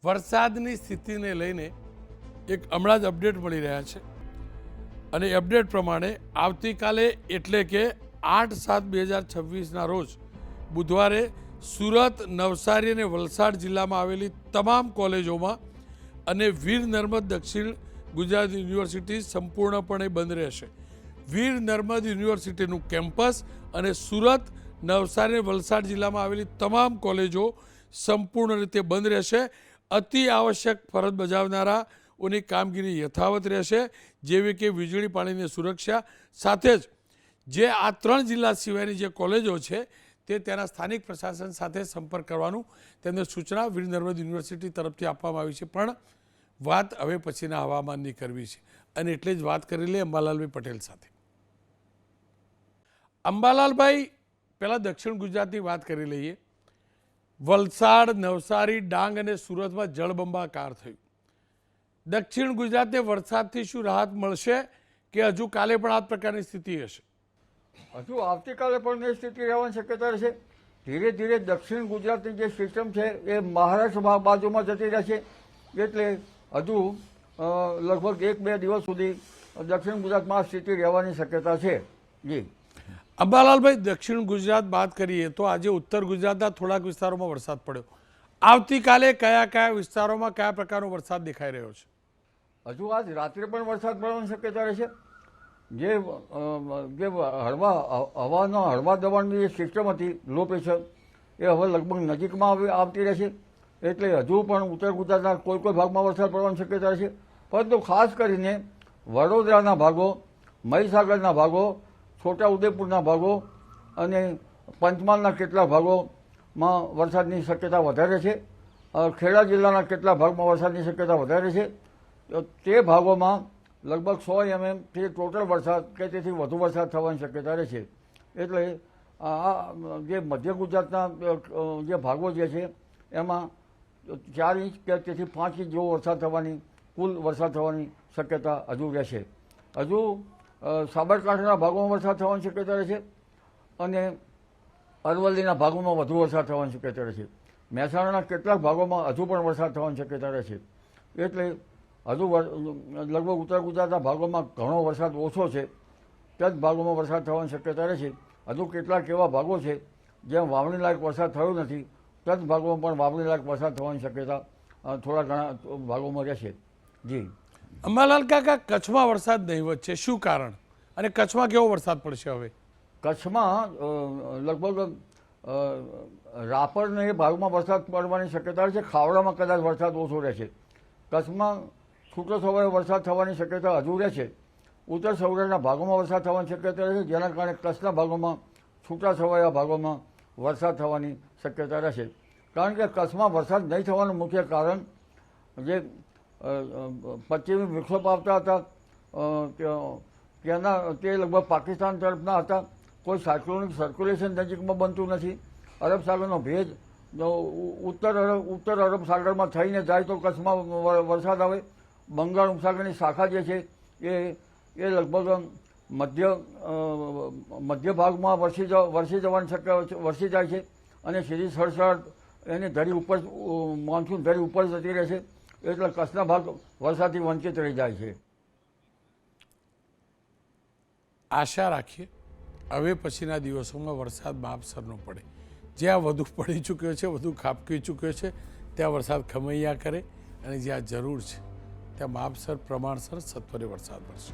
વરસાદની સ્થિતિને લઈને એક હમણાં જ અપડેટ મળી રહ્યા છે અને અપડેટ પ્રમાણે આવતીકાલે એટલે કે 8/7/2026ના રોજ બુધવારે સુરત, નવસારી અને વલસાડ જિલ્લામાં આવેલી તમામ કોલેજોમાં અને વીર નર્મદ દક્ષિણ ગુજરાત યુનિવર્સિટી સંપૂર્ણપણે બંધ રહેશે. વીર નર્મદ યુનિવર્સિટીનું કેમ્પસ અને સુરત, નવસારી અને વલસાડ જિલ્લામાં આવેલી તમામ કોલેજો સંપૂર્ણ રીતે બંધ રહેશે. અતિ આવશ્યક ફરજ બજાવનારાઓની કામગીરી યથાવત રહેશે, જેવી કે વીજળી પાણીની સુરક્ષા. સાથે જ જે આ 3 જિલ્લા સિવાયની જે કોલેજો છે તે તેના સ્થાનિક પ્રશાસન સાથે સંપર્ક કરવાનું તેમને સૂચના વીર નર્મદ યુનિવર્સિટી તરફથી આપવામાં આવી છે. પણ વાત હવે પછીના હવામાનની કરવી છે અને એટલે જ વાત કરી લે અંબાલાલભાઈ પટેલ સાથે. અંબાલાલભાઈ, પહેલાં દક્ષિણ ગુજરાતની વાત કરી લઈએ. વલસાડ, નવસારી, ડાંગ અને સુરતમાં જળબંબાકાર થયું. દક્ષિણ ગુજરાતને વરસાદથી શું રાહત મળશે કે હજુ કાલે પણ આ પ્રકારની સ્થિતિ હશે? હજુ આવતીકાલે પણ એ સ્થિતિ રહેવાની શક્યતા રહેશે. ધીરે ધીરે દક્ષિણ ગુજરાતની જે સિસ્ટમ છે એ મહારાષ્ટ્ર બાજુમાં જતી રહેશે. એટલે હજુ લગભગ 1-2 દિવસ સુધી દક્ષિણ ગુજરાતમાં આ સ્થિતિ રહેવાની શક્યતા છે. જી અંબાલાલભાઈ, દક્ષિણ ગુજરાત બાદ કરીએ તો આજે ઉત્તર ગુજરાતના થોડાક વિસ્તારોમાં વરસાદ પડ્યો. આવતીકાલે કયા કયા વિસ્તારોમાં કયા પ્રકારનો વરસાદ દેખાઈ રહ્યો છે? હજુ આજ રાત્રે પણ વરસાદ પડવાની શક્યતા રહેશે. જે હળવા દબાણની જે સિસ્ટમ હતી, લો પ્રેશર, એ હવે લગભગ નજીકમાં આવતી રહેશે. એટલે હજુ પણ ઉત્તર ગુજરાતના કોઈ ભાગમાં વરસાદ પડવાની શક્યતા રહેશે. પરંતુ ખાસ કરીને વડોદરાના ભાગો, મહીસાગરના ભાગો, છોટાઉદેપુરના ભાગો અને પંચમહાલના કેટલાક ભાગોમાં વરસાદની શક્યતા વધારે છે. ખેડા જિલ્લાના કેટલાક ભાગમાં વરસાદની શક્યતા વધારે છે. તે ભાગોમાં લગભગ 100 mmથી ટોટલ વરસાદ કે તેથી વધુ વરસાદ થવાની શક્યતા રહેશે. એટલે આ જે મધ્ય ગુજરાતના જે ભાગો જે છે એમાં 4 ઇંચ કે તેથી 5 ઇંચ જેવો વરસાદ થવાની, કુલ વરસાદ થવાની શક્યતા હજુ રહેશે. હજુ સાબરકાંઠાના ભાગોમાં વરસાદ થવાની શક્યતા રહેશે અને અરવલ્લીના ભાગોમાં વધુ વરસાદ થવાની શક્યતા રહેશે. મહેસાણાના કેટલાક ભાગોમાં હજુ પણ વરસાદ થવાની શક્યતા રહેશે. એટલે હજુ લગભગ ઉત્તર ગુજરાતના ભાગોમાં ઘણો વરસાદ ઓછો છે, તે જ ભાગોમાં વરસાદ થવાની શક્યતા રહેશે. હજુ કેટલાક એવા ભાગો છે જ્યાં વાવણી લાયક વરસાદ થયો નથી, તે જ ભાગોમાં પણ વાવણી લાયક વરસાદ થવાની શક્યતા થોડા ઘણા ભાગોમાં રહેશે. જી અંબાલાલ કાકા, કચ્છમાં વરસાદ નહીવત છે, શું કારણ અને કચ્છમાં કેવો વરસાદ પડશે હવે? કચ્છમાં લગભગ રાપર ને એ ભાગમાં વરસાદ પડવાની શક્યતા છે. ખાવડામાં કદાચ વરસાદ ઓછો રહેશે. કચ્છમાં છૂટો છવાયો વરસાદ થવાની શક્યતા હજુ રહેશે. ઉત્તર સૌરાષ્ટ્રના ભાગોમાં વરસાદ થવાની શક્યતા રહેશે, જેના કારણે કચ્છના ભાગોમાં છૂટા છવાયા ભાગોમાં વરસાદ થવાની શક્યતા રહેશે. કારણ કે કચ્છમાં વરસાદ નહીં થવાનું મુખ્ય કારણ જે પશ્ચિમી વિક્ષોભ આવતા હતા તે લગભગ પાકિસ્તાન તરફના હતા. કોઈ સાયક્લોનિક સર્ક્યુલેશન નજીકમાં બનતું નથી. અરબ સાગરનો ભેજ ઉત્તર અરબ સાગરમાં થઈને જાય તો કચ્છમાં વરસાદ આવે. બંગાળ ઉપસાગરની શાખા જે છે એ લગભગ મધ્ય ભાગમાં વરસી જાય છે અને સીધી સડસડ એની ધરી ઉપર, મોન્સૂન ધરી ઉપર જતી રહે છે. એટલે કચ્છના ભાગ વરસાદથી વંચિત રહી જાય છે. આશા રાખીએ હવે પછીના દિવસોમાં વરસાદ માપસરનો પડે. જ્યાં વધુ પડી ચૂક્યો છે, વધુ ખાબકી ચૂક્યો છે, ત્યાં વરસાદ ખમૈયા કરે અને જ્યાં જરૂર છે ત્યાં માપસર, પ્રમાણસર, સત્વરે વરસાદ પડશે.